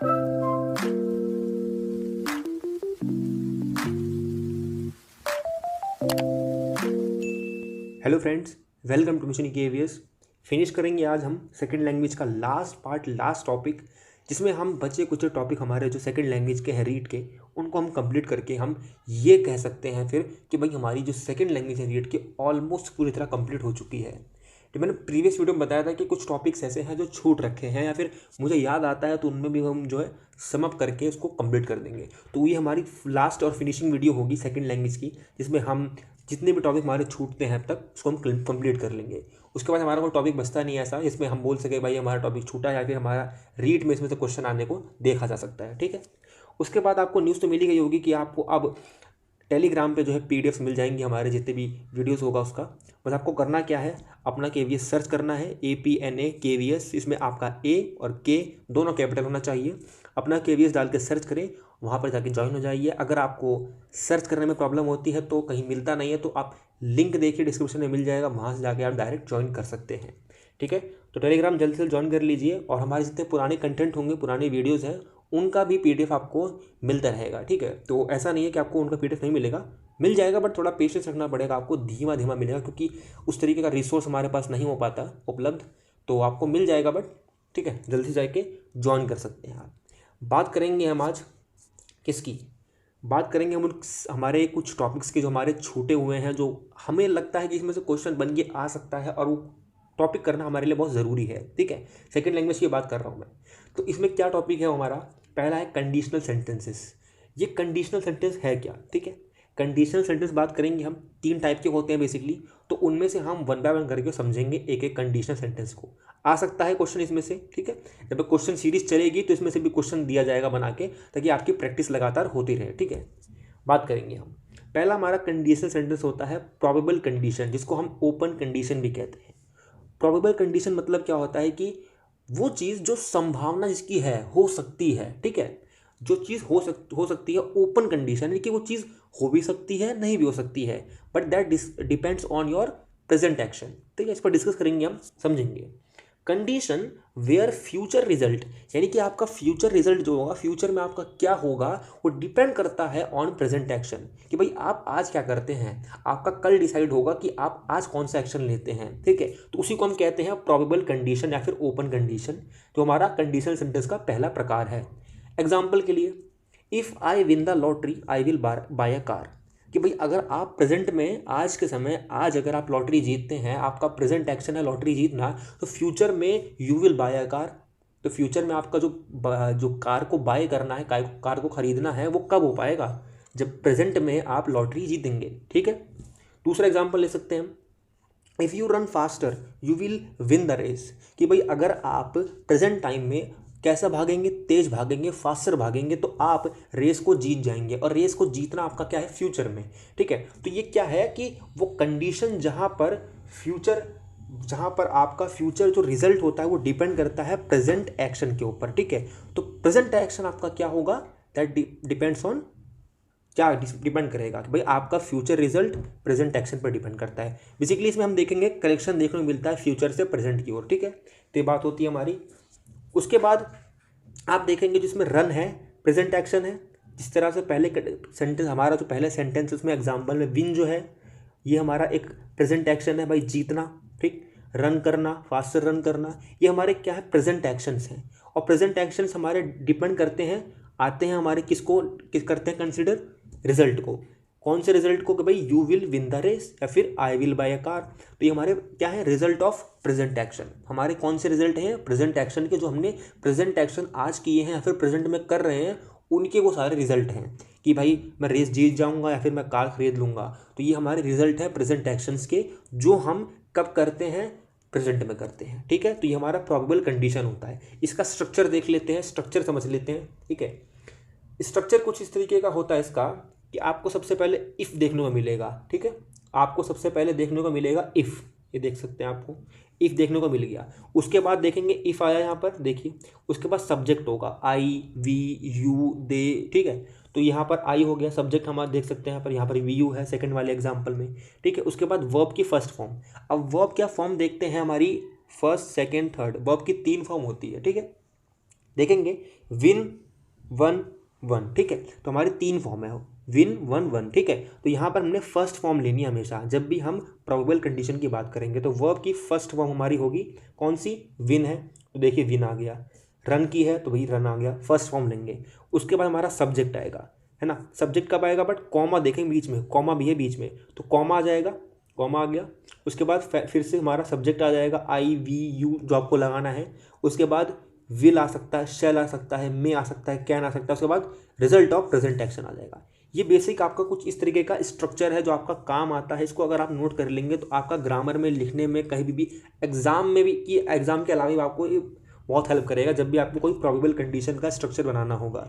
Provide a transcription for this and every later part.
Hello friends, welcome to mission KVS. Finish करेंगे आज हम सेकंड लैंग्वेज का लास्ट पार्ट, लास्ट टॉपिक, जिसमें हम बचे कुछ टॉपिक हमारे जो सेकंड लैंग्वेज के हैं रीड के, उनको हम कंप्लीट करके हम ये कह सकते हैं फिर कि भाई हमारी जो सेकंड लैंग्वेज है रीड की ऑलमोस्ट पूरी तरह कंप्लीट हो चुकी है। तो मैंने प्रीवियस वीडियो में बताया था कि कुछ टॉपिक्स ऐसे हैं जो छूट रखे हैं या फिर मुझे याद आता है तो उनमें भी हम जो है सम अप करके उसको कंप्लीट कर देंगे। तो ये हमारी लास्ट और फिनिशिंग वीडियो होगी सेकंड लैंग्वेज की, जिसमें हम जितने भी टॉपिक हमारे छूटते हैं अब तक उसको हम कंप्लीट कर लेंगे। उसके बाद हमारा कोई टॉपिक बचता नहीं है ऐसा जिसमें हम बोल सके भाई हमारा टॉपिक छूटा है या फिर हमारा रीड में इसमें से क्वेश्चन आने को देखा जा सकता है। ठीक है, उसके बाद आपको न्यूज़ तो मिली गई होगी कि आपको अब टेलीग्राम पे जो है पीडीएफ्स मिल जाएंगी हमारे जितने भी वीडियोस होगा उसका। बस आपको करना क्या है, अपना केवीएस सर्च करना है, APNA केवीएस, इसमें आपका A और K दोनों कैपिटल होना चाहिए। अपना केवीएस डाल के सर्च करें, वहाँ पर जाके ज्वाइन हो जाइए। अगर आपको सर्च करने में प्रॉब्लम होती है तो कहीं मिलता नहीं है तो आप लिंक देखिए, डिस्क्रिप्शन में मिल जाएगा, वहाँ से जाके आप डायरेक्ट ज्वाइन कर सकते हैं। ठीक है, तो टेलीग्राम जल्द से जल्द ज्वाइन कर लीजिए और हमारे जितने पुराने कंटेंट होंगे, पुरानी वीडियोज़ हैं, उनका भी PDF आपको मिलता रहेगा। ठीक है, तो ऐसा नहीं है कि आपको उनका PDF नहीं मिलेगा, मिल जाएगा, बट थोड़ा पेशेंस रखना पड़ेगा आपको, धीमा धीमा मिलेगा क्योंकि उस तरीके का रिसोर्स हमारे पास नहीं हो पाता उपलब्ध। तो आपको मिल जाएगा, बट ठीक है, जल्दी से जाके ज्वाइन कर सकते हैं आप। बात करेंगे हम आज किसकी, बात करेंगे हम हमारे कुछ टॉपिक्स के जो हमारे छूटे हुए हैं, जो हमें लगता है कि इसमें से क्वेश्चन बन के आ सकता है और वो टॉपिक करना हमारे लिए बहुत ज़रूरी है। ठीक है, सेकंड लैंग्वेज की बात कर रहा हूँ मैं। तो इसमें क्या टॉपिक है हमारा, पहला है कंडीशनल सेंटेंसेस। ये कंडीशनल सेंटेंस है क्या? ठीक है, कंडीशनल सेंटेंस बात करेंगे हम, 3 टाइप के होते हैं बेसिकली, तो उनमें से हम वन बाय वन करके समझेंगे एक एक कंडीशनल सेंटेंस को। आ सकता है क्वेश्चन इसमें से। ठीक है, जब क्वेश्चन सीरीज चलेगी तो इसमें से भी क्वेश्चन दिया जाएगा बना के, ताकि आपकी प्रैक्टिस लगातार होती रहे। ठीक है, बात करेंगे हम। पहला हमारा कंडीशनल सेंटेंस होता है प्रोबेबल कंडीशन, जिसको हम ओपन कंडीशन भी कहते हैं। प्रोबेबल कंडीशन मतलब क्या होता है कि वो चीज़ जो संभावना जिसकी है, हो सकती है। ठीक है, जो चीज़ हो सकती है, ओपन कंडीशन यानी कि वो चीज़ हो भी सकती है, नहीं भी हो सकती है, but that depends on your present action. ठीक है, इस पर डिस्कस करेंगे, हम समझेंगे। कंडीशन वेयर फ्यूचर रिजल्ट, यानी कि आपका फ्यूचर रिजल्ट जो होगा, फ्यूचर में आपका क्या होगा, वो डिपेंड करता है ऑन प्रेजेंट एक्शन, कि भाई आप आज क्या करते हैं, आपका कल डिसाइड होगा कि आप आज कौन सा एक्शन लेते हैं। ठीक है, तो उसी को हम कहते हैं प्रोबेबल कंडीशन या फिर ओपन कंडीशन, जो हमारा कंडीशनल सेंटेंस का पहला प्रकार है। एग्जाम्पल के लिए, if I win the lottery I will buy a car, कि भाई अगर आप प्रेजेंट में, आज के समय, आज अगर आप लॉटरी जीतते हैं, आपका प्रेजेंट एक्शन है लॉटरी जीतना, तो फ्यूचर में you will buy a car. तो फ्यूचर में आपका जो कार को बाय करना है, कार को खरीदना है, वो कब हो पाएगा, जब प्रेजेंट में आप लॉटरी जीतेंगे। ठीक है, दूसरा एग्जाम्पल ले सकते हैं हम, if you run faster you will win the race, कि भाई अगर आप प्रेजेंट टाइम में कैसा भागेंगे, तेज भागेंगे, फास्टर भागेंगे, तो आप रेस को जीत जाएंगे, और रेस को जीतना आपका क्या है, फ्यूचर में। ठीक है, तो ये क्या है कि वो कंडीशन जहाँ पर आपका फ्यूचर जो रिजल्ट होता है वो डिपेंड करता है प्रेजेंट एक्शन के ऊपर। ठीक है, तो प्रेजेंट एक्शन आपका क्या होगा, दैट डिपेंड्स ऑन, क्या डिपेंड करेगा कि भाई आपका फ्यूचर रिजल्ट प्रेजेंट एक्शन पर डिपेंड करता है। बेसिकली इसमें हम देखेंगे करेक्शन देखने को मिलता है फ्यूचर से प्रेजेंट की ओर। ठीक है, तो ये बात होती है हमारी। उसके बाद आप देखेंगे जिसमें रन है, प्रेजेंट एक्शन है। जिस तरह से पहले सेंटेंस, हमारा जो पहले सेंटेंस उसमें एग्जाम्पल में विन जो है, ये हमारा एक प्रेजेंट एक्शन है, भाई जीतना। ठीक, रन करना, फास्टर रन करना, ये हमारे क्या है, प्रेजेंट एक्शंस हैं। और प्रेजेंट एक्शंस हमारे डिपेंड करते हैं, आते हैं हमारे किस करते हैं कंसिडर, रिजल्ट को। कौन से रिजल्ट को, कि भाई you will win the race या फिर I will buy a car. तो ये हमारे क्या है, रिजल्ट ऑफ प्रेजेंट एक्शन। हमारे कौन से रिजल्ट हैं, प्रेजेंट एक्शन के, जो हमने प्रेजेंट एक्शन आज किए हैं या फिर प्रेजेंट में कर रहे हैं, उनके वो सारे रिजल्ट हैं, कि भाई मैं रेस जीत जाऊंगा या फिर मैं कार खरीद लूंगा। तो ये हमारे रिजल्ट है प्रेजेंट एक्शंस के, जो हम कब करते हैं, प्रेजेंट में करते हैं। ठीक है, तो ये हमारा प्रोबेबल कंडीशन होता है। इसका स्ट्रक्चर देख लेते हैं, स्ट्रक्चर समझ लेते हैं। ठीक है, स्ट्रक्चर कुछ इस तरीके का होता है इसका, कि आपको सबसे पहले इफ़ देखने को मिलेगा। ठीक है, आपको सबसे पहले देखने को मिलेगा इफ़, ये देख सकते हैं, आपको इफ़ देखने को मिल गया। उसके बाद देखेंगे इफ़ आया यहाँ पर, देखिए, उसके बाद सब्जेक्ट होगा, आई, वी, यू, दे। ठीक है, तो यहाँ पर आई हो गया सब्जेक्ट, हमारा देख सकते हैं यहाँ पर वी यू है सेकंड वाले एग्जाम्पल में। ठीक है, उसके बाद वर्ब की फर्स्ट फॉर्म। अब वर्ब क्या फॉर्म देखते हैं, हमारी फर्स्ट, सेकंड, थर्ड, वर्ब की 3 फॉर्म होती है। ठीक है, देखेंगे विन 1 1, ठीक है। तो हमारी 3 फॉर्म है, विन 1 1, ठीक है। तो यहाँ पर हमने फर्स्ट फॉर्म लेनी है हमेशा। जब भी हम प्रोबेबल कंडीशन की बात करेंगे तो वर्ब की फर्स्ट फॉर्म हमारी होगी कौन सी, विन है, तो देखिए विन आ गया। रन की है तो भाई रन आ गया, फर्स्ट फॉर्म लेंगे। उसके बाद हमारा सब्जेक्ट आएगा, है ना। सब्जेक्ट कब आएगा, बट कॉमा देखेंगे बीच में, कॉमा भी है बीच में, तो कॉमा आ जाएगा, कॉमा आ गया। उसके बाद फिर से हमारा सब्जेक्ट आ जाएगा, आई वी यू जो आपको लगाना है। उसके बाद विल आ सकता है, शैल आ सकता है, मे आ सकता है, कैन आ सकता है। उसके बाद रिजल्ट ऑफ प्रेजेंट एक्शन आ जाएगा। ये बेसिक आपका कुछ इस तरीके का स्ट्रक्चर है जो आपका काम आता है। इसको अगर आप नोट कर लेंगे तो आपका ग्रामर में, लिखने में, कहीं भी एग्जाम में भी, कि एग्जाम के अलावा भी आपको ये बहुत हेल्प करेगा जब भी आपको कोई प्रोबेबल कंडीशन का स्ट्रक्चर बनाना होगा।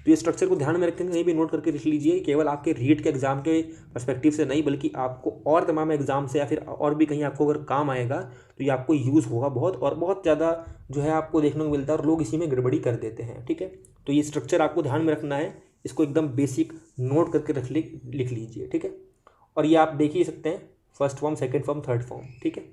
तो ये स्ट्रक्चर को ध्यान में रखेंगे, कहीं भी नोट करके लिख लीजिए। केवल आपके रीट के एग्जाम के पर्सपेक्टिव से नहीं, बल्कि आपको और तमाम एग्जाम से या फिर और भी कहीं आपको अगर काम आएगा तो ये आपको यूज़ होगा बहुत, और बहुत ज़्यादा जो है आपको देखने को मिलता है, और लोग इसी में गड़बड़ी कर देते हैं, ठीक है। तो ये स्ट्रक्चर आपको ध्यान में रखना है, इसको एकदम बेसिक नोट करके लिख लीजिए, ठीक है। और ये आप देख ही सकते हैं, first form, second form, third form, ठीक है।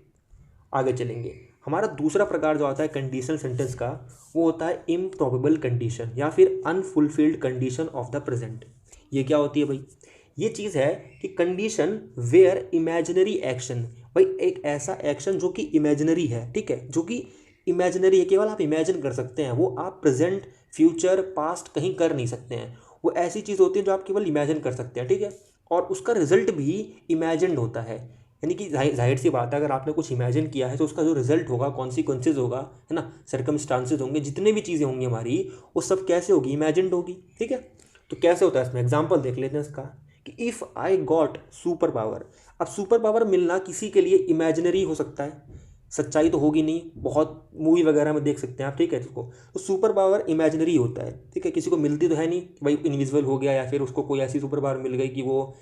आगे चलेंगे। हमारा दूसरा प्रकार जो आता है कंडीशनल सेंटेंस का, वो होता है इम्प्रॉबेबल कंडीशन या फिर unfulfilled condition of the present. ये क्या होती है भाई, ये चीज़ है कि कंडीशन वेयर इमेजिनरी एक्शन, भाई एक ऐसा एक्शन जो कि इमेजिनरी है, ठीक है, जो कि इमेजिनरी है, केवल आप इमेजिन कर सकते हैं, वो आप प्रेजेंट, फ्यूचर, पास्ट कहीं कर नहीं सकते हैं। वो ऐसी चीज़ होती है जो आप केवल इमेजिन कर सकते हैं, ठीक है। और उसका रिजल्ट भी इमेजिन्ड होता है, यानी कि जाहिर सी बात है, अगर आपने कुछ इमेजिन किया है तो उसका जो रिजल्ट होगा, कॉन्सिक्वेंसेज होगा, है ना, सर्कमस्टांसेज होंगे, जितने भी चीज़ें होंगी हमारी, वो सब कैसे होगी, इमेजिन्ड होगी, ठीक है। तो कैसे होता है इसमें एग्जाम्पल देख लेते हैं इसका, कि if I got super power. अब सुपर पावर मिलना किसी के लिए इमेजिनरी हो सकता है, सच्चाई तो होगी नहीं, बहुत मूवी वगैरह में देख सकते हैं आप, ठीक है। इसको तो सुपर पावर इमेजिनरी होता है, ठीक है, किसी को मिलती तो है नहीं, भाई इनविजिबल हो गया या फिर उसको कोई ऐसी सुपर पावर मिल गई कि वो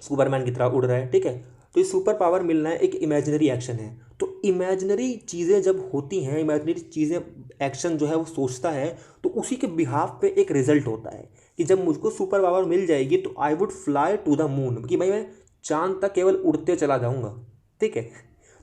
सुपरमैन की तरह उड़ रहा है, ठीक है। तो ये सुपर पावर मिलना है एक इमेजिनरी एक्शन है। तो इमेजिनरी चीज़ें जब होती हैं, इमेजिनरी चीज़ें, एक्शन जो है वो सोचता है, तो उसी के बिहाफ पे एक रिजल्ट होता है कि जब मुझको सुपर पावर मिल जाएगी तो I would fly to the moon, कि भाई मैं चांद तक केवल उड़ते चला जाऊँगा, ठीक है।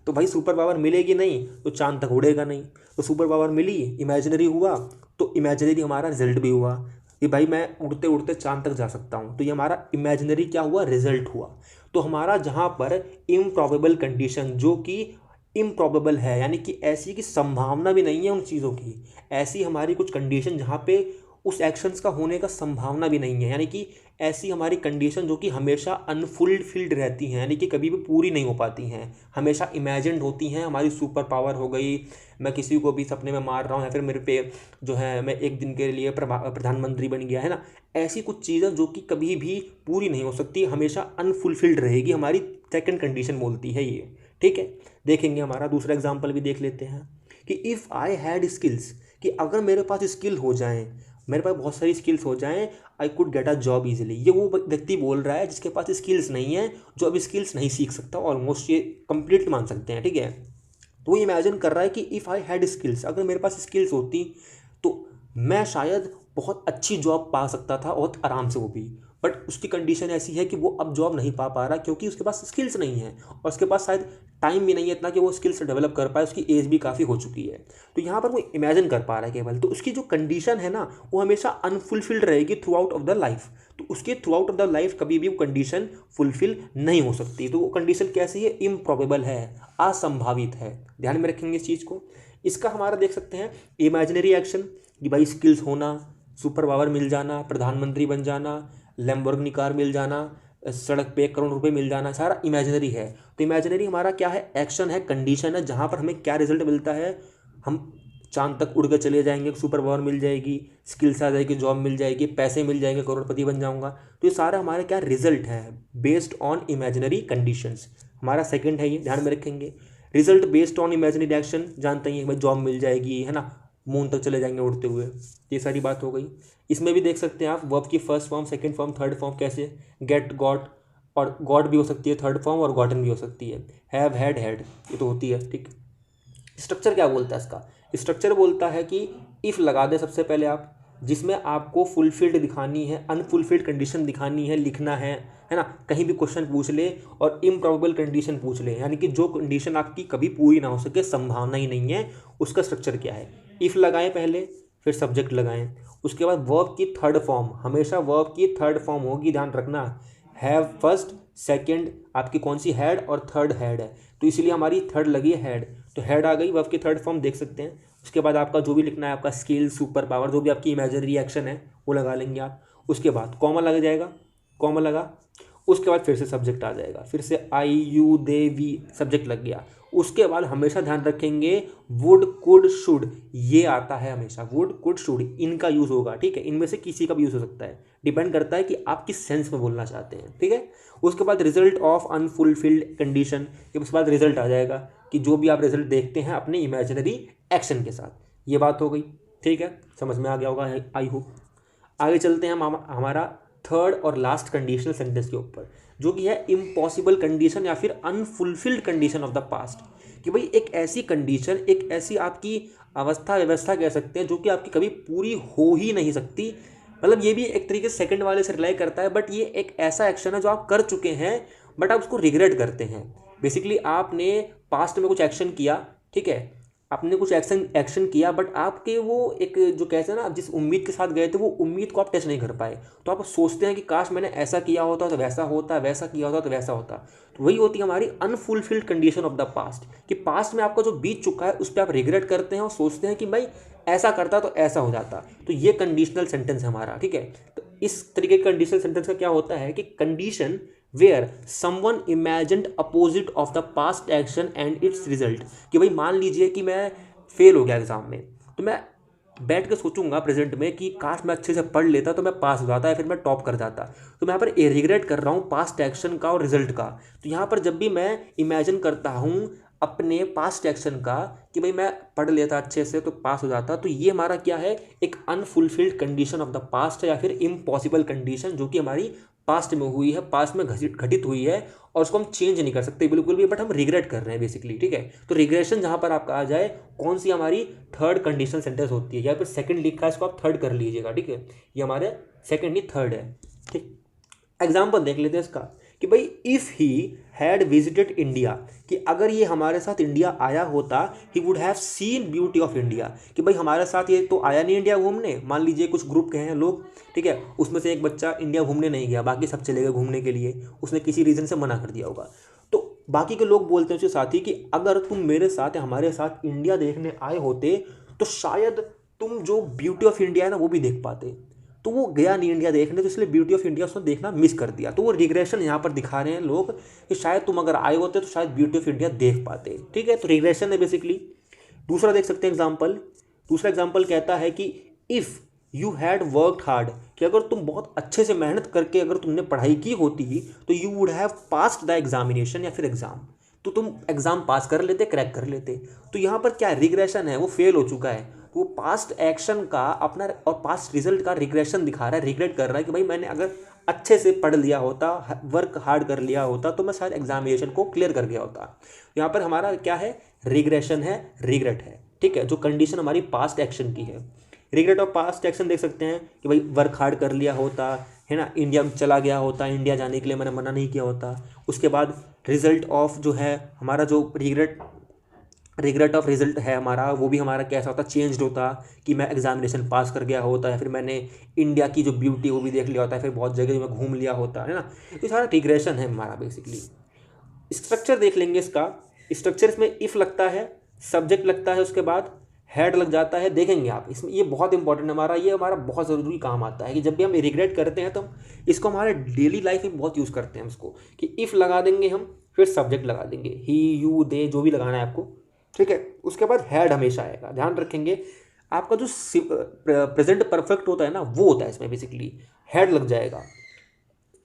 तो भाई सुपर पावर मिलेगी नहीं तो चांद तक उड़ेगा नहीं। तो सुपर पावर मिली, इमेजिनरी हुआ, तो इमेजिनरी हमारा रिजल्ट भी हुआ कि भाई मैं उड़ते उड़ते चांद तक जा सकता हूँ, तो ये हमारा इमेजिनरी क्या हुआ, रिजल्ट हुआ। तो हमारा जहाँ पर इम्प्रॉबेबल कंडीशन, जो कि इम्प्रॉबेबल है, यानी कि ऐसी की संभावना भी नहीं है उन चीज़ों की, ऐसी हमारी कुछ कंडीशन जहाँ पे उस एक्शंस का होने का संभावना भी नहीं है, यानी कि ऐसी हमारी कंडीशन जो कि हमेशा अनफुलफिल्ड रहती हैं, यानी कि कभी भी पूरी नहीं हो पाती हैं, हमेशा इमेजिन्ड होती हैं। हमारी सुपर पावर हो गई, मैं किसी को भी सपने में मार रहा हूँ, या फिर मेरे पे जो है मैं एक दिन के लिए प्रधानमंत्री बन गया, है ना। ऐसी कुछ चीज़ें जो कि कभी भी पूरी नहीं हो सकती, हमेशा अनफुलफिल्ड रहेगी, हमारी सेकंड कंडीशन बोलती है ये, ठीक है। देखेंगे हमारा दूसरा एग्जाम्पल भी देख लेते हैं, कि इफ़ आई हैड स्किल्स, कि अगर मेरे पास स्किल हो जाएं, मेरे पास बहुत सारी स्किल्स हो जाएं, I could get a job easily. ये वो व्यक्ति बोल रहा है जिसके पास स्किल्स नहीं है, जो अब स्किल्स नहीं सीख सकता, ऑलमोस्ट ये कंप्लीट मान सकते हैं, ठीक है। तो वो इमेजिन कर रहा है कि इफ़ आई हैड स्किल्स, अगर मेरे पास स्किल्स होती तो मैं शायद बहुत अच्छी जॉब पा सकता था, बहुत आराम से, वो भी। बट उसकी कंडीशन ऐसी है कि वो अब जॉब नहीं पा रहा, क्योंकि उसके पास स्किल्स नहीं है, और उसके पास शायद टाइम भी नहीं है इतना कि वो स्किल्स डेवलप कर पाए, उसकी एज भी काफ़ी हो चुकी है। तो यहाँ पर वो इमेजिन कर पा रहा है केवल, तो उसकी जो कंडीशन है ना, वो हमेशा अनफुलफिल्ड रहेगी through out of the life. तो उसके through out of the life कभी भी वो कंडीशन फुलफिल नहीं हो सकती। तो वो कंडीशन कैसी है, इम्प्रॉबेबल है, असंभावित है। ध्यान में रखेंगे इस चीज़ को। इसका हमारा देख सकते हैं इमेजिनरी एक्शन, कि भाई स्किल्स होना, सुपर पावर मिल जाना, प्रधानमंत्री बन जाना, लैम्बोर्गिनी कार मिल जाना, सड़क पे 1 करोड़ रुपए मिल जाना, सारा इमेजिनरी है। तो इमेजिनरी हमारा क्या है, एक्शन है, कंडीशन है, जहाँ पर हमें क्या रिजल्ट मिलता है, हम चांद तक उड़ के चले जाएंगे, सुपर पावर मिल जाएगी, स्किल्स आ जाएगी, जॉब मिल जाएगी, पैसे मिल जाएंगे, करोड़पति बन जाऊंगा। तो ये सारा हमारे क्या रिजल्ट है, बेस्ड ऑन इमेजिनरी कंडीशंस। हमारा सेकंड है ये, ध्यान में रखेंगे। Result based on imaginary action, जानते ही भाई जॉब मिल जाएगी, है ना, मून तक चले जाएंगे उड़ते हुए, ये सारी बात हो गई। इसमें भी देख सकते हैं आप वर्ब की first form, second form, third form कैसे, गेट, गॉट, और गॉट भी हो सकती है थर्ड फॉर्म, और गॉटन भी हो सकती है, हैव, हैड, ये तो होती है, ठीक। स्ट्रक्चर क्या बोलता है इसका, स्ट्रक्चर बोलता है कि इफ़ लगा दे सबसे पहले आप, जिसमें आपको फुलफिल्ड दिखानी है, अनफुलफिल्ड कंडीशन दिखानी है, लिखना है ना। कहीं भी क्वेश्चन पूछ ले और इम्प्रॉबेबल कंडीशन पूछ ले, यानी कि जो कंडीशन आपकी कभी पूरी ना हो सके, संभावना ही नहीं है, उसका स्ट्रक्चर क्या है, इफ़ लगाएं पहले, फिर सब्जेक्ट लगाएं, उसके बाद वर्ब की थर्ड फॉर्म, हमेशा वर्ब की थर्ड फॉर्म होगी, ध्यान रखना। हैव फर्स्ट, सेकंड आपकी कौन सी, हैड, और थर्ड हैड है, तो इसलिए हमारी थर्ड लगी है हैड, तो हैड आ गई, वर्ब की थर्ड फॉर्म देख सकते हैं। उसके बाद आपका जो भी लिखना है, आपका स्किल, सुपर पावर, जो भी आपकी इमेजिनरी एक्शन है वो लगा लेंगे आप। उसके बाद कॉमा लग जाएगा, कॉमा लगा, उसके बाद फिर से सब्जेक्ट आ जाएगा, फिर से आई यू दे वी सब्जेक्ट लग गया। उसके बाद हमेशा ध्यान रखेंगे वुड कुड शुड, ये आता है हमेशा, वुड कुड शुड इनका यूज़ होगा, ठीक है, इनमें से किसी का भी यूज़ हो सकता है, डिपेंड करता है कि आप किस सेंस में बोलना चाहते हैं, ठीक है। उसके बाद रिजल्ट ऑफ अनफुलफिल्ड कंडीशन, उसके बाद रिजल्ट आ जाएगा कि जो भी आप रिजल्ट देखते हैं अपने इमेजिनरी एक्शन के साथ, ये बात हो गई, ठीक है, समझ में आ गया होगा आई होप। आगे चलते हैं हम हमारा थर्ड और लास्ट कंडीशनल सेंटेंस के ऊपर, जो कि है इम्पॉसिबल कंडीशन या फिर unfulfilled condition of the past, कि भाई एक ऐसी कंडीशन, एक ऐसी आपकी अवस्था व्यवस्था कह सकते हैं जो कि आपकी कभी पूरी हो ही नहीं सकती। मतलब ये भी एक तरीके से सेकंड वाले से रिलाई करता है, बट ये एक ऐसा एक्शन है जो आप कर चुके हैं बट आप उसको रिग्रेट करते हैं। बेसिकली आपने पास्ट में कुछ एक्शन किया, ठीक है, आपने कुछ एक्शन किया, बट आपके वो एक जो कहते हैं ना, आप जिस उम्मीद के साथ गए थे वो उम्मीद को आप टच नहीं कर पाए, तो आप सोचते हैं कि काश मैंने ऐसा किया होता तो वैसा होता, वैसा किया होता तो वैसा होता। तो वही होती है हमारी unfulfilled condition of the past, कि पास्ट में आपका जो बीत चुका है उस पर आप रिग्रेट करते हैं और सोचते हैं कि भाई ऐसा करता तो ऐसा हो जाता। तो ये कंडीशनल सेंटेंस है हमारा, ठीक है। तो इस तरीके के कंडीशनल सेंटेंस का क्या होता है कि condition where someone imagined opposite of the past action and its result, कि भाई मान लीजिए कि मैं फेल हो गया एग्जाम में, तो मैं बैठ के सोचूंगा प्रेजेंट में कि काश मैं अच्छे से पढ़ लेता तो मैं पास हो जाता या फिर मैं टॉप कर जाता। तो मैं यहाँ पर रिग्रेट कर रहा हूँ पास्ट एक्शन का और रिजल्ट का। तो यहाँ पर जब भी मैं इमेजिन करता हूँ अपने पास्ट एक्शन का कि भाई मैं पढ़ लेता अच्छे से तो पास हो जाता, तो ये हमारा क्या है, एक unfulfilled condition of the past है या फिर इम्पॉसिबल कंडीशन जो कि हमारी पास्ट में हुई है, पास्ट में घटित हुई है और उसको हम चेंज नहीं कर सकते बिल्कुल भी, बट हम रिग्रेट कर रहे हैं बेसिकली, ठीक है। तो रिग्रेशन जहाँ पर आपका आ जाए, कौन सी हमारी थर्ड कंडीशनल सेंटेंस होती है, या फिर सेकंड लिखा है इसको आप थर्ड कर लीजिएगा, ठीक है, ये हमारे सेकंड ही थर्ड है, ठीक। एग्जाम्पल देख लेते हैं इसका कि भाई if he had visited India, कि अगर ये हमारे साथ इंडिया आया होता, he would have seen beauty of India, कि भाई हमारे साथ ये तो आया नहीं इंडिया घूमने, मान लीजिए कुछ ग्रुप के हैं लोग, ठीक है, उसमें से एक बच्चा इंडिया घूमने नहीं गया, बाकी सब चले गए घूमने के लिए, उसने किसी रीज़न से मना कर दिया होगा, तो बाकी के लोग बोलते हैं उसके साथ ही कि अगर तुम मेरे साथ या हमारे साथ इंडिया देखने आए होते तो शायद तुम जो ब्यूटी ऑफ इंडिया है ना वो भी देख पाते। तो वो गया नहीं इंडिया देखने, तो इसलिए ब्यूटी ऑफ इंडिया उसने देखना मिस कर दिया। तो वो रिग्रेशन यहाँ पर दिखा रहे हैं लोग कि शायद तुम अगर आए होते तो शायद ब्यूटी ऑफ इंडिया देख पाते, ठीक है। तो रिग्रेशन है बेसिकली। दूसरा देख सकते हैं एग्जाम्पल, दूसरा एग्जाम्पल कहता है कि if you had worked hard, कि अगर तुम बहुत अच्छे से मेहनत करके अगर तुमने पढ़ाई की होती तो you would have passed the examination या फिर एग्ज़ाम, तो तुम एग्ज़ाम पास कर लेते, क्रैक कर लेते। तो यहाँ पर क्या रिग्रेशन है, वो फेल हो चुका है, वो पास्ट एक्शन का अपना और पास्ट रिजल्ट का रिग्रेशन दिखा रहा है, रिग्रेट कर रहा है कि भाई मैंने अगर अच्छे से पढ़ लिया होता, वर्क हार्ड कर लिया होता तो मैं शायद एग्जामिनेशन को क्लियर कर गया होता। यहाँ पर हमारा क्या है, रिग्रेशन है, रिग्रेट है, ठीक है, जो कंडीशन हमारी पास्ट एक्शन की है। रिग्रेट ऑफ पास्ट एक्शन देख सकते हैं कि भाई वर्क हार्ड कर लिया होता है ना, इंडिया चला गया होता, इंडिया जाने के लिए मैंने मना नहीं किया होता। उसके बाद रिजल्ट ऑफ जो है हमारा जो रिग्रेट ऑफ रिजल्ट है हमारा, वो भी हमारा कैसा होता, चेंज्ड होता कि मैं एग्जामिनेशन पास कर गया होता या फिर मैंने इंडिया की जो ब्यूटी वो भी देख लिया होता है, फिर बहुत जगह मैं घूम लिया होता है ना। तो सारा रिग्रेशन है हमारा बेसिकली। स्ट्रक्चर देख लेंगे इसका, स्ट्रक्चर इसमें इफ़ लगता है, सब्जेक्ट लगता है, उसके बाद हेड लग जाता है। देखेंगे आप इसमें, ये बहुत इंपॉर्टेंट हमारा, ये हमारा बहुत ज़रूरी काम आता है कि जब भी हम रिग्रेट करते हैं तो हम इसको हमारे डेली लाइफ में बहुत यूज़ करते हैं इसको, कि इफ़ लगा देंगे हम, फिर सब्जेक्ट लगा देंगे, ही यू दे जो भी लगाना है आपको, ठीक है। उसके बाद हेड हमेशा आएगा, ध्यान रखेंगे। आपका जो प्रेजेंट परफेक्ट होता है ना वो होता है इसमें बेसिकली, हेड लग जाएगा,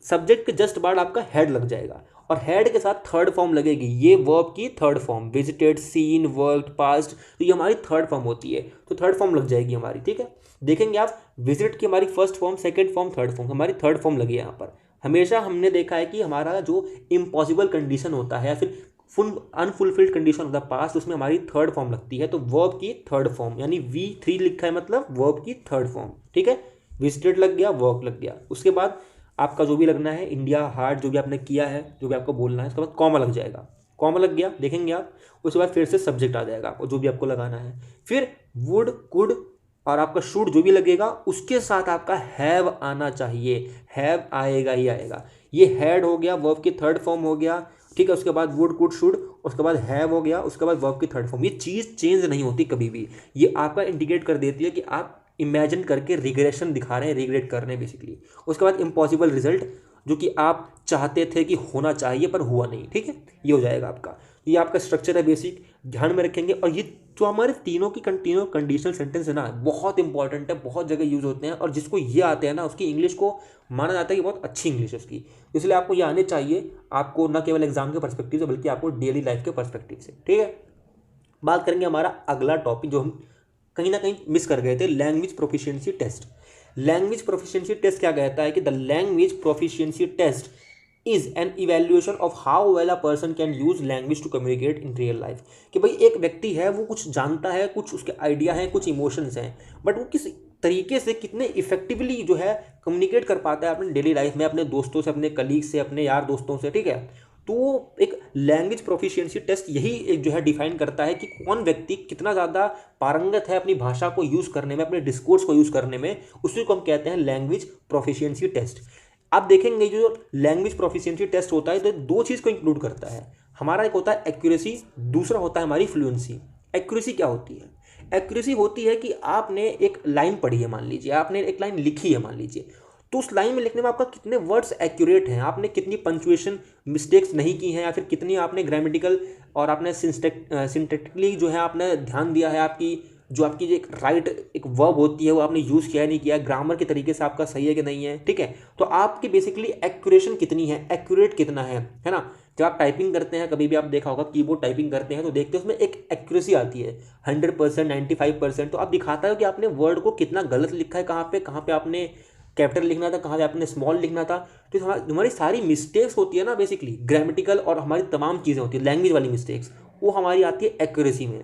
सब्जेक्ट के जस्ट बाद आपका हेड लग जाएगा और हेड के साथ थर्ड फॉर्म लगेगी, ये वर्ब की third form, visited, seen, worked, past, तो ये हमारी थर्ड फॉर्म होती है, तो थर्ड फॉर्म लग जाएगी हमारी, ठीक है। देखेंगे आप विजिट की हमारी first form, second form, third form, हमारी थर्ड फॉर्म लगी है यहाँ पर। हमेशा हमने देखा है कि हमारा जो इम्पॉसिबल कंडीशन होता है या फिर unfulfilled condition of the past, उसमें हमारी थर्ड फॉर्म लगती है, तो वर्ब की थर्ड फॉर्म, यानी V3 लिखा है मतलब वर्ब की थर्ड फॉर्म, ठीक है। विजिटेड लग गया, वर्क लग गया, उसके बाद आपका जो भी लगना है, इंडिया, हार्ट, जो भी आपने किया है, जो भी आपको बोलना है, उसके बाद कॉमा लग जाएगा। कॉमा लग गया, देखेंगे आप। उसके बाद फिर से सब्जेक्ट आ जाएगा आपको, जो भी आपको लगाना है। फिर वुड, कुड और आपका शुड जो भी लगेगा, उसके साथ आपका हैव आना चाहिए। हैव आएगा ही आएगा। ये हैड हो गया, वर्ब की थर्ड फॉर्म हो गया, ठीक है। उसके बाद वुड, कुड, शुड, उसके बाद हैव हो गया, उसके बाद वर्ब की थर्ड फॉर्म। ये चीज़ चेंज नहीं होती कभी भी। ये आपका इंडिकेट कर देती है कि आप इमेजिन करके रिग्रेशन दिखा रहे हैं, रिग्रेट कर रहे हैं बेसिकली। उसके बाद इम्पॉसिबल रिजल्ट, जो कि आप चाहते थे कि होना चाहिए पर हुआ नहीं, ठीक है। ये हो जाएगा आपका। ये आपका स्ट्रक्चर है बेसिक, ध्यान में रखेंगे। और ये जो हमारे तीनों कंडीशनल सेंटेंस है ना, बहुत इंपॉर्टेंट है, बहुत जगह यूज होते हैं। और जिसको ये आते हैं ना, उसकी इंग्लिश को माना जाता है कि बहुत अच्छी इंग्लिश है उसकी। इसलिए आपको ये आने चाहिए, आपको न केवल एग्जाम के पर्सपेक्टिव से बल्कि आपको डेली लाइफ के पर्सपेक्टिव से, ठीक है। बात करेंगे हमारा अगला टॉपिक जो हम कहीं ना कहीं मिस कर गए थे, language proficiency test. Language proficiency test क्या कहता है कि the language proficiency test is an evaluation of how well a person can use language to communicate in real life. कि भाई एक व्यक्ति है, वो कुछ जानता है, कुछ उसके आइडिया हैं, कुछ इमोशंस हैं, बट वो किस तरीके से कितने इफेक्टिवली जो है कम्युनिकेट कर पाता है अपने डेली लाइफ में, अपने दोस्तों से, अपने कलीग से, अपने यार दोस्तों से, ठीक है। तो एक लैंग्वेज प्रोफिशिएंसी टेस्ट यही एक जो है डिफाइन करता है कि कौन व्यक्ति कितना ज़्यादा पारंगत है अपनी भाषा को यूज़ करने में, अपने डिस्कोर्स को यूज़ करने में। उसी को हम कहते हैं लैंग्वेज प्रोफिशिएंसी टेस्ट। आप देखेंगे जो लैंग्वेज प्रोफिशिएंसी टेस्ट होता है तो दो चीज़ को इंक्लूड करता है। हमारा एक होता है एक्यूरेसी, दूसरा होता है हमारी फ्लुएंसी। एक्यूरेसी क्या होती है? एक्यूरेसी होती है कि आपने एक लाइन पढ़ी है, मान लीजिए आपने एक लाइन लिखी है, मान लीजिए, तो उस लाइन में लिखने में आपका कितने वर्ड्स एक्यूरेट हैं, आपने कितनी पंक्चुएशन मिस्टेक्स नहीं की हैं, या फिर कितनी आपने ग्रामेटिकल और आपने सिंटैक्टिकली जो है आपने ध्यान दिया है, आपकी जो आपकी जो एक राइट एक वर्ब होती है वो आपने यूज़ किया नहीं किया, ग्रामर के तरीके से आपका सही है कि नहीं है, ठीक है। तो आपकी बेसिकली एक्यूरेशन कितनी है, एक्यूरेट कितना है ना। जब आप टाइपिंग करते हैं, कभी भी आप देखा होगा कीबोर्ड टाइपिंग करते हैं तो देखते हैं उसमें एक एक्यूरेसी आती है 100%, 95%। तो आप दिखाता है कि आपने वर्ड को कितना गलत लिखा है, कहाँ पे आपने कैपिटल लिखना था, कहाँ पे आपने स्मॉल लिखना था। तो हमारी सारी मिस्टेक्स होती है ना बेसिकली, ग्रामेटिकल और हमारी तमाम चीज़ें होती है लैंग्वेज वाली मिस्टेक्स, वो हमारी आती है एक्यूरेसी में।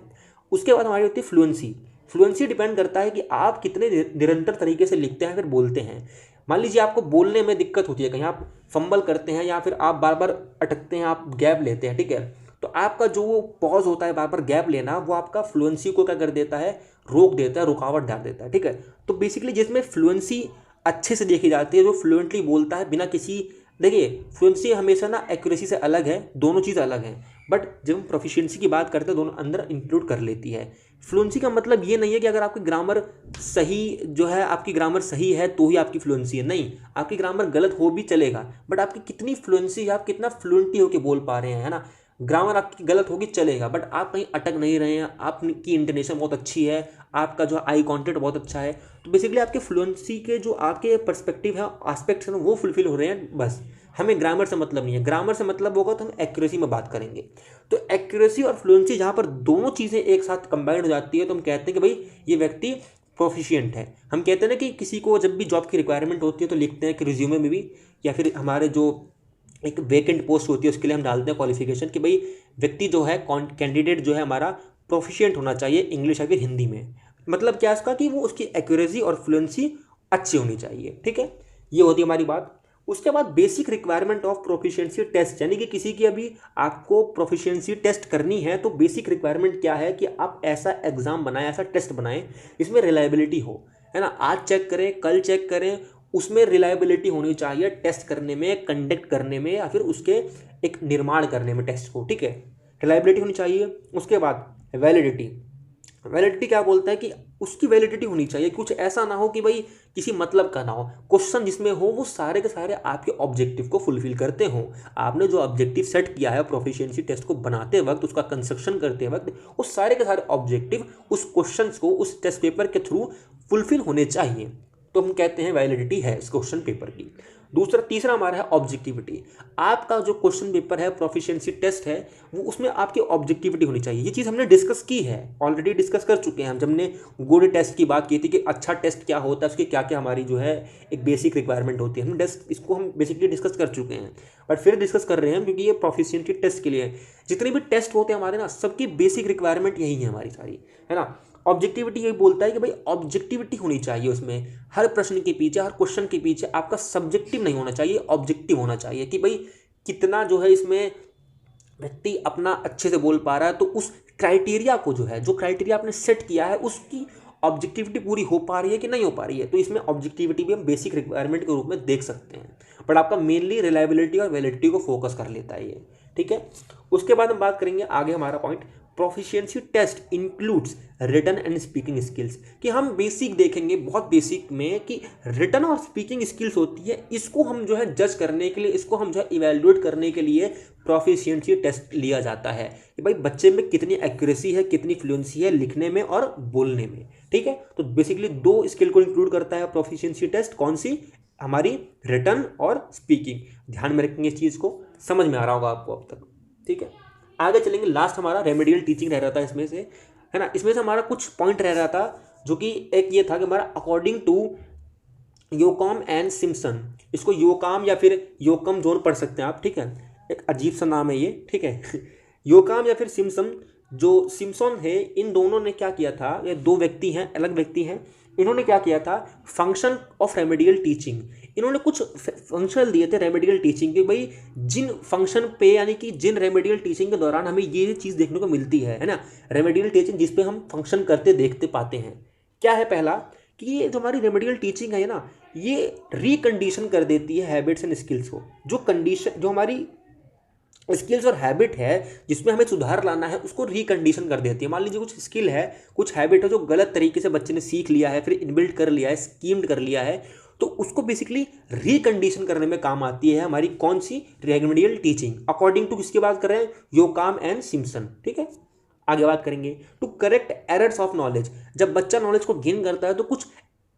उसके बाद हमारी होती है फ्लुएंसी। फ्लुएंसी डिपेंड करता है कि आप कितने निरंतर तरीके से लिखते हैं फिर बोलते हैं। मान लीजिए आपको बोलने में दिक्कत होती है, कहीं आप फंबल करते हैं या फिर आप बार बार अटकते हैं, आप गैप लेते हैं, ठीक है। तो आपका जो वो पॉज होता है, बार बार गैप लेना, वो आपका फ्लुएंसी को क्या कर देता है, रोक देता है, रुकावट डाल देता है, ठीक है। तो बेसिकली जिसमें फ्लुएंसी अच्छे से देखी जाती है, जो फ्लुएंटली बोलता है बिना किसी, देखिए फ्लुएंसी हमेशा ना एक्यूरेसी से अलग है, दोनों चीज़ अलग हैं। बट जब हम प्रोफिशिएंसी की बात करते हैं, दोनों अंदर इंक्लूड कर लेती है। फ्लुएंसी का मतलब ये नहीं है कि अगर आपकी ग्रामर सही जो है, आपकी ग्रामर सही है तो ही आपकी फ्लुएंसी है, नहीं, आपकी ग्रामर गलत हो भी चलेगा, बट आपकी कितनी फ्लुएंसी है, आप कितना फ्लुएंटली होकर बोल पा रहे हैं, है ना। ग्रामर आपकी गलत होगी चलेगा, बट आप कहीं अटक नहीं रहे हैं, आपकी इंटोनेशन बहुत अच्छी है, आपका जो आई कॉन्टेक्ट बहुत अच्छा है। तो बेसिकली आपके फ्लुएंसी के जो आपके पर्सपेक्टिव है, एस्पेक्ट्स हैं, वो फुलफिल हो रहे हैं। बस हमें ग्रामर से मतलब नहीं है, ग्रामर से मतलब होगा तो हम एक्यूरेसी में बात करेंगे। तो एक्यूरेसी और फ्लुएंसी जहाँ पर दोनों चीज़ें एक साथ कंबाइंड हो जाती है, तो हम कहते हैं कि भाई ये व्यक्ति प्रोफिशिएंट है। हम कहते हैं ना कि किसी को जब भी जॉब की रिक्वायरमेंट होती है तो लिखते हैं कि रिज्यूमे में भी, या फिर हमारे जो एक वेकेंट पोस्ट होती है उसके लिए हम डालते हैं क्वालिफिकेशन कि भाई व्यक्ति जो है, कैंडिडेट जो है हमारा प्रोफिशिएंट होना चाहिए इंग्लिश या फिर हिंदी में। मतलब क्या इसका कि वो उसकी एक्यूरेसी और फ्लुएंसी अच्छी होनी चाहिए, ठीक है। ये होती है हमारी बात। उसके बाद basic requirement of proficiency test, यानी कि किसी की अभी आपको प्रोफिशिएंसी टेस्ट करनी है तो बेसिक रिक्वायरमेंट क्या है कि आप ऐसा एग्जाम बनाएं, ऐसा टेस्ट बनाएं जिसमें रिलायबिलिटी हो, है ना। आज चेक करें, कल चेक करें, उसमें रिलायबिलिटी होनी चाहिए टेस्ट करने में, कंडक्ट करने में, या फिर उसके एक निर्माण करने में टेस्ट को, ठीक है। रिलायबिलिटी होनी चाहिए। उसके बाद वैलिडिटी। वैलिडिटी क्या बोलता है कि उसकी वैलिडिटी होनी चाहिए, कुछ ऐसा ना हो कि भाई किसी मतलब का ना हो। क्वेश्चन जिसमें हो वो सारे के सारे आपके ऑब्जेक्टिव को फुलफिल करते हो। आपने जो ऑब्जेक्टिव सेट किया है प्रोफिशिएंसी टेस्ट को बनाते वक्त, उसका कंस्ट्रक्शन करते वक्त, उस सारे के सारे ऑब्जेक्टिव उस क्वेश्चन को उस टेस्ट पेपर के थ्रू फुलफिल होने चाहिए। तो हम कहते हैं वैलिडिटी है इस क्वेश्चन पेपर की। तीसरा हमारा है ऑब्जेक्टिविटी। आपका जो क्वेश्चन पेपर है, प्रोफिशिएंसी टेस्ट है, वो उसमें आपकी ऑब्जेक्टिविटी होनी चाहिए। ये चीज़ हमने डिस्कस की है, ऑलरेडी डिस्कस कर चुके हैं हम, जब हमने गुड टेस्ट की बात की थी कि अच्छा टेस्ट क्या होता है, उसकी क्या क्या हमारी जो है एक बेसिक रिक्वायरमेंट होती है। हम इसको हम बेसिकली डिस्कस कर चुके हैं, बट फिर डिस्कस कर रहे हैं क्योंकि ये प्रोफिशिएंसी टेस्ट के लिए जितने भी टेस्ट होते हैं हमारे ना, सबकी बेसिक रिक्वायरमेंट यही है हमारी सारी, है ना। ऑब्जेक्टिविटी यही बोलता है कि भाई ऑब्जेक्टिविटी होनी चाहिए उसमें, हर प्रश्न के पीछे, हर क्वेश्चन के पीछे आपका सब्जेक्टिव नहीं होना चाहिए, ऑब्जेक्टिव होना चाहिए कि भाई कितना जो है इसमें व्यक्ति अपना अच्छे से बोल पा रहा है तो उस क्राइटेरिया को जो है, जो क्राइटेरिया आपने सेट किया है उसकी ऑब्जेक्टिविटी पूरी हो पा रही है कि नहीं हो पा रही है। तो इसमें ऑब्जेक्टिविटी भी हम बेसिक रिक्वायरमेंट के रूप में देख सकते हैं, बट आपका मेनली रिलायबिलिटी और वैलिडिटी को फोकस कर लेता है ये, ठीक है। उसके बाद हम बात करेंगे आगे, हमारा point proficiency test includes written and speaking skills, कि हम बेसिक देखेंगे बहुत बेसिक में कि रिटन और स्पीकिंग स्किल्स होती है, इसको हम जो है जज करने के लिए, इसको हम जो है इवेल्युएट करने के लिए प्रोफिशिएंसी टेस्ट लिया जाता है कि भाई बच्चे में कितनी एक्यूरेसी है, कितनी फ्लुएंसी है लिखने में और बोलने में, ठीक है। तो बेसिकली 2 स्किल को इंक्लूड करता है प्रोफिशिएंसी टेस्ट, कौन सी, हमारी रिटन और स्पीकिंग। ध्यान में रखेंगे इस चीज़ को, समझ में आ रहा होगा आपको अब तक, ठीक है। आगे चलेंगे, लास्ट हमारा रेमेडियल टीचिंग रह रहा था इसमें से, है ना। इसमें से हमारा कुछ पॉइंट रह रहा था जो कि एक ये था कि हमारा अकॉर्डिंग टू योकॉम एंड सिम्पसन, इसको योकाम या फिर योकम जोन पढ़ सकते हैं आप, ठीक है, एक अजीब सा नाम है ये, ठीक है योकाम या फिर सिम्पसन, जो सिम्पसन है, इन दोनों ने क्या किया था, ये 2 व्यक्ति हैं, अलग व्यक्ति हैं, इन्होंने क्या किया था, फंक्शन ऑफ रेमेडियल टीचिंग, इन्होंने कुछ फंक्शन दिए थे रेमेडियल टीचिंग के, भाई जिन फंक्शन पे यानी कि जिन रेमेडियल टीचिंग के दौरान हमें ये चीज़ देखने को मिलती है ना, रेमेडियल टीचिंग जिस पे हम फंक्शन करते देखते पाते हैं, क्या है, पहला कि ये जो हमारी रेमेडियल टीचिंग है ना, ये रिकंडीशन कर देती है हैबिट्स एंड स्किल्स को, जो कंडीशन, जो हमारी स्किल्स और हैबिट है जिसमें हमें सुधार लाना है, उसको रिकंडीशन कर देती है। मान लीजिए कुछ स्किल है, कुछ हैबिट है जो गलत तरीके से बच्चे ने सीख लिया है, फिर इनबिल्ट कर लिया है, स्कीम्ड कर लिया है, तो उसको बेसिकली रिकंडीशन करने में काम आती है हमारी कौन सी, रेमेडियल टीचिंग, अकॉर्डिंग टू किसकी बात कर रहे हैं, योकाम एंड सिम्पसन, ठीक है। आगे बात करेंगे to correct errors of knowledge, जब बच्चा नॉलेज को गेन करता है तो कुछ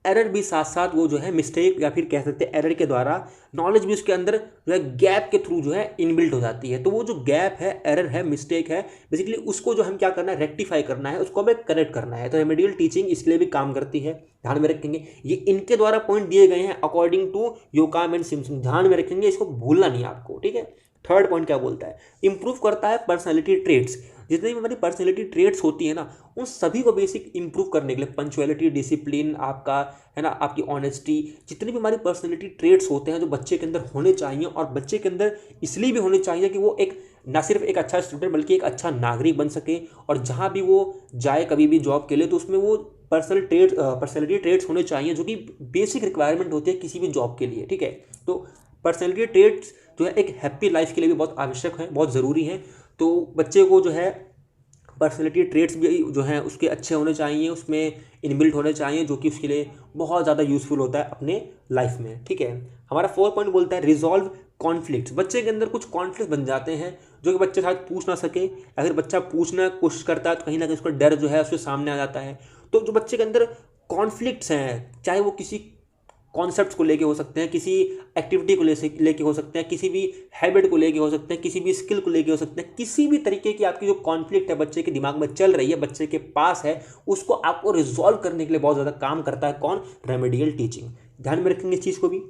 एरर भी साथ साथ वो जो है मिस्टेक या फिर कह सकते हैं एरर के द्वारा नॉलेज भी उसके अंदर जो है गैप के थ्रू जो है इनबिल्ट हो जाती है। तो वो जो गैप है, एरर है, मिस्टेक है, बेसिकली उसको जो हम क्या करना है, रेक्टिफाई करना है, उसको हमें करेक्ट करना है। तो रेमेडियल टीचिंग इसलिए भी काम करती है, ध्यान में रखेंगे। ये इनके द्वारा पॉइंट दिए गए हैं अकॉर्डिंग टू योकाम एंड सिम्पसन, ध्यान में रखेंगे, इसको भूलना नहीं आपको, ठीक है। थर्ड पॉइंट क्या बोलता है, इंप्रूव करता है पर्सनैलिटी ट्रेट्स, जितनी भी हमारी पर्सनैलिटी ट्रेट्स होती है ना, उन सभी को बेसिक इंप्रूव करने के लिए, पंचुअलिटी, डिसिप्लिन आपका, है ना, आपकी ऑनेस्टी, जितनी भी हमारी पर्सनैलिटी ट्रेट्स होते हैं जो बच्चे के अंदर होने चाहिए, और बच्चे के अंदर इसलिए भी होने चाहिए कि वो एक ना सिर्फ एक अच्छा स्टूडेंट बल्कि एक अच्छा नागरिक बन सके, और जहाँ भी वो जाए कभी भी जॉब के लिए तो उसमें वो पर्सनैलिटी ट्रेट्स होने चाहिए जो कि बेसिक रिक्वायरमेंट होती है किसी भी जॉब के लिए, ठीक है। तो पर्सनैलिटी ट्रेट्स जो है एक हैप्पी लाइफ के लिए भी बहुत आवश्यक है, बहुत ज़रूरी है। तो बच्चे को जो है पर्सनैलिटी ट्रेट्स भी जो हैं उसके अच्छे होने चाहिए, उसमें इनबिल्ट होने चाहिए, जो कि उसके लिए बहुत ज़्यादा यूज़फुल होता है अपने लाइफ में, ठीक है। हमारा 4 पॉइंट बोलता है रिजॉल्व कॉन्फ्लिक्ट्स, बच्चे के अंदर कुछ कॉन्फ्लिक्ट बन जाते हैं जो कि बच्चे शायद पूछ ना सके, अगर बच्चा पूछना कोशिश करता है तो कहीं ना कहीं उसका डर जो है उसके सामने आ जाता है। तो जो बच्चे के अंदर कॉन्फ्लिक्ट्स हैं, चाहे वो किसी कॉन्सेप्ट्स को लेके हो सकते हैं, किसी एक्टिविटी को लेके हो सकते हैं, किसी भी हैबिट को लेके हो सकते हैं, किसी भी स्किल को लेके हो सकते हैं, किसी भी तरीके की आपकी जो कॉन्फ्लिक्ट है बच्चे के दिमाग में चल रही है, बच्चे के पास है, उसको आपको रिजॉल्व करने के लिए बहुत ज़्यादा काम करता है कौन, रेमेडियल टीचिंग। ध्यान में रखेंगे इस चीज़ को भी।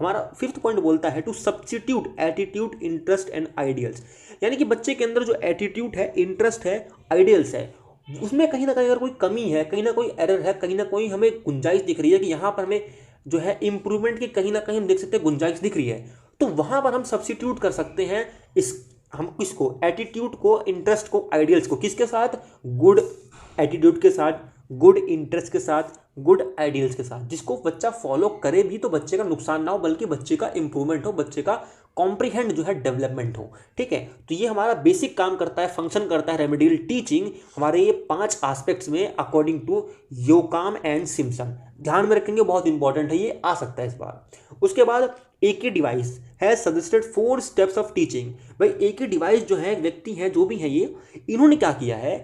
हमारा 5th पॉइंट बोलता है to substitute attitude, interest and ideals, यानी कि बच्चे के अंदर जो एटीट्यूड है, इंटरेस्ट है, आइडियल्स है, उसमें कहीं ना कहीं अगर कोई कमी है, कहीं ना कोई एरर है, कहीं ना कोई हमें गुंजाइश दिख रही है कि यहाँ पर हमें जो है इंप्रूवमेंट की कहीं ना कहीं हम देख सकते हैं गुंजाइश दिख रही है, तो वहाँ पर हम सब्स्टिट्यूट कर सकते हैं इस, हम किसको, एटीट्यूड को, इंटरेस्ट को, आइडियल्स को, किसके साथ, गुड एटीट्यूड के साथ, गुड इंटरेस्ट के साथ, गुड आइडियल्स के साथ, जिसको बच्चा फॉलो करे भी तो बच्चे का नुकसान ना हो बल्कि बच्चे का इंप्रूवमेंट हो, बच्चे का कॉम्प्रीहेंड जो है डेवलपमेंट हो, ठीक है। तो ये हमारा बेसिक काम करता है, फंक्शन करता है रेमेडियल टीचिंग हमारे ये 5 एस्पेक्ट्स में अकॉर्डिंग टू योकाम एंड सिम्पसन। ध्यान में रखेंगे, बहुत इंपॉर्टेंट है, ये आ सकता है इस बार। उसके बाद AK device has suggested 4 steps of teaching, भाई AK डिवाइस जो है, व्यक्ति हैं जो भी हैं ये, इन्होंने क्या किया है,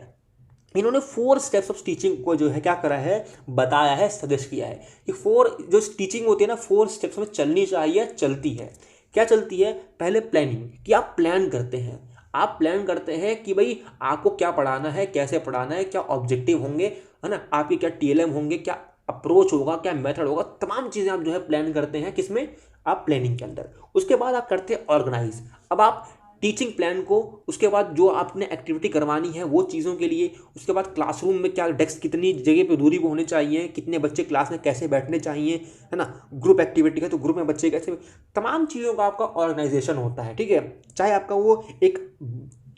इन्होंने 4 स्टेप्स ऑफ टीचिंग को जो है क्या करा है, बताया है, सजेस्ट किया है कि 4 जो टीचिंग होती है ना, 4 स्टेप्स में चलनी चाहिए, चलती है। क्या चलती है, पहले प्लानिंग, कि आप प्लान करते हैं, आप प्लान करते हैं कि भाई आपको क्या पढ़ाना है, कैसे पढ़ाना है, क्या ऑब्जेक्टिव होंगे, है ना, आपके क्या TLM होंगे, क्या अप्रोच होगा, क्या मेथड होगा, तमाम चीज़ें आप जो है प्लान करते हैं, किसमें, आप प्लानिंग के अंदर। उसके बाद आप करते हैं ऑर्गेनाइज, अब आप टीचिंग प्लान को, उसके बाद जो आपने एक्टिविटी करवानी है वो चीज़ों के लिए, उसके बाद क्लासरूम में क्या डेस्क कितनी जगह पे दूरी पे होने चाहिए, कितने बच्चे क्लास में कैसे बैठने चाहिए, है ना, ग्रुप एक्टिविटी है तो ग्रुप में बच्चे कैसे, तमाम चीज़ों का आपका ऑर्गेनाइजेशन होता है। ठीक है, चाहे आपका वो एक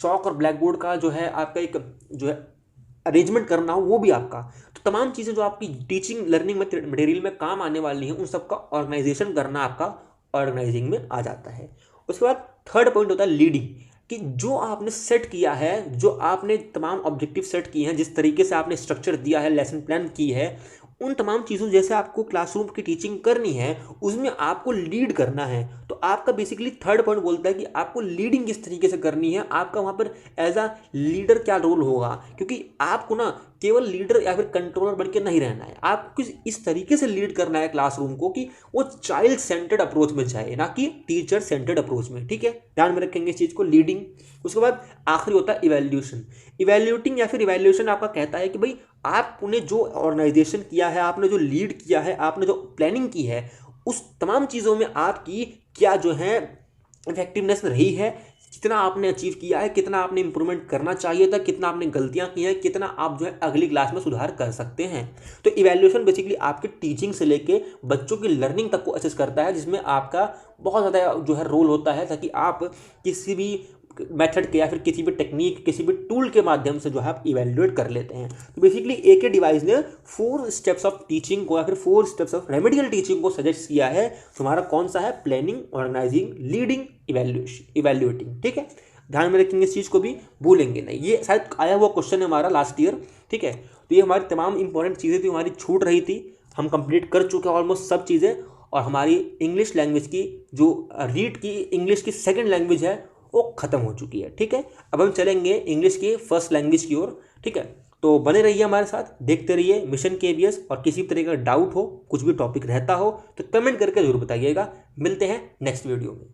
चौक और ब्लैक बोर्ड का जो है आपका एक जो है अरेंजमेंट करना हो, वो भी आपका, तो तमाम चीज़ें जो आपकी टीचिंग लर्निंग मटेरियल में काम आने वाली हैं उन सबका ऑर्गेनाइजेशन करना आपका ऑर्गेनाइजिंग में आ जाता है। उसके बाद थर्ड पॉइंट होता है लीडिंग, कि जो आपने सेट किया है, जो आपने तमाम ऑब्जेक्टिव सेट किए हैं, जिस तरीके से आपने स्ट्रक्चर दिया है, लेसन प्लान की है, उन तमाम चीज़ों जैसे आपको क्लासरूम की टीचिंग करनी है उसमें आपको लीड करना है। तो आपका बेसिकली थर्ड पॉइंट बोलता है कि आपको लीडिंग किस तरीके से करनी है, आपका वहाँ पर एज अ लीडर क्या रोल होगा, क्योंकि आपको ना केवल लीडर या फिर कंट्रोलर बन के नहीं रहना है, आपको इस तरीके से लीड करना है क्लासरूम को कि वो चाइल्ड सेंटर्ड अप्रोच में जाए, ना कि टीचर सेंटर्ड अप्रोच में। ठीक है, ध्यान में रखेंगे इस चीज़ को, लीडिंग। उसके बाद आखिरी होता है इवैल्यूएशन। इवैल्यूटिंग या फिर इवैल्यूएशन आपका कहता है कि भाई आपने जो ऑर्गेनाइजेशन किया है, आपने जो लीड किया है, आपने जो प्लानिंग की है, उस तमाम चीज़ों में आपकी क्या जो है इफेक्टिवनेस रही है, कितना आपने अचीव किया है, कितना आपने इंप्रूवमेंट करना चाहिए था, कितना आपने गलतियां की हैं, कितना आप जो है अगली क्लास में सुधार कर सकते हैं। तो इवैल्यूएशन बेसिकली आपके टीचिंग से लेके बच्चों की लर्निंग तक को असेस करता है, जिसमें आपका बहुत ज़्यादा जो है रोल होता है, ताकि आप किसी भी मेथड के या फिर किसी भी टेक्निक, किसी भी टूल के माध्यम से जो है आप इवेल्युएट कर लेते हैं। तो बेसिकली AK डिवाइस ने 4 स्टेप्स ऑफ टीचिंग को या फिर 4 स्टेप्स ऑफ रेमेडियल टीचिंग को सजेस्ट किया है। तुम्हारा कौन सा है? Planning, organising, leading, evaluating. ठीक है, ध्यान में रखेंगे इस चीज़ को, भी भूलेंगे नहीं। ये शायद आया हुआ क्वेश्चन है हमारा लास्ट ईयर। ठीक है, तो ये हमारी तमाम इंपॉर्टेंट चीज़ें थी, हमारी छूट रही थी, हम कंप्लीट कर चुके हैं ऑलमोस्ट सब चीज़ें। और हमारी इंग्लिश लैंग्वेज की जो रीड की इंग्लिश की सेकेंड लैंग्वेज है वो ख़त्म हो चुकी है। ठीक है, अब हम चलेंगे इंग्लिश की फर्स्ट लैंग्वेज की ओर। ठीक है, तो बने रहिए हमारे साथ, देखते रहिए मिशन KVS। और किसी भी तरह का डाउट हो, कुछ भी टॉपिक रहता हो तो कमेंट करके जरूर बताइएगा। मिलते हैं नेक्स्ट वीडियो में।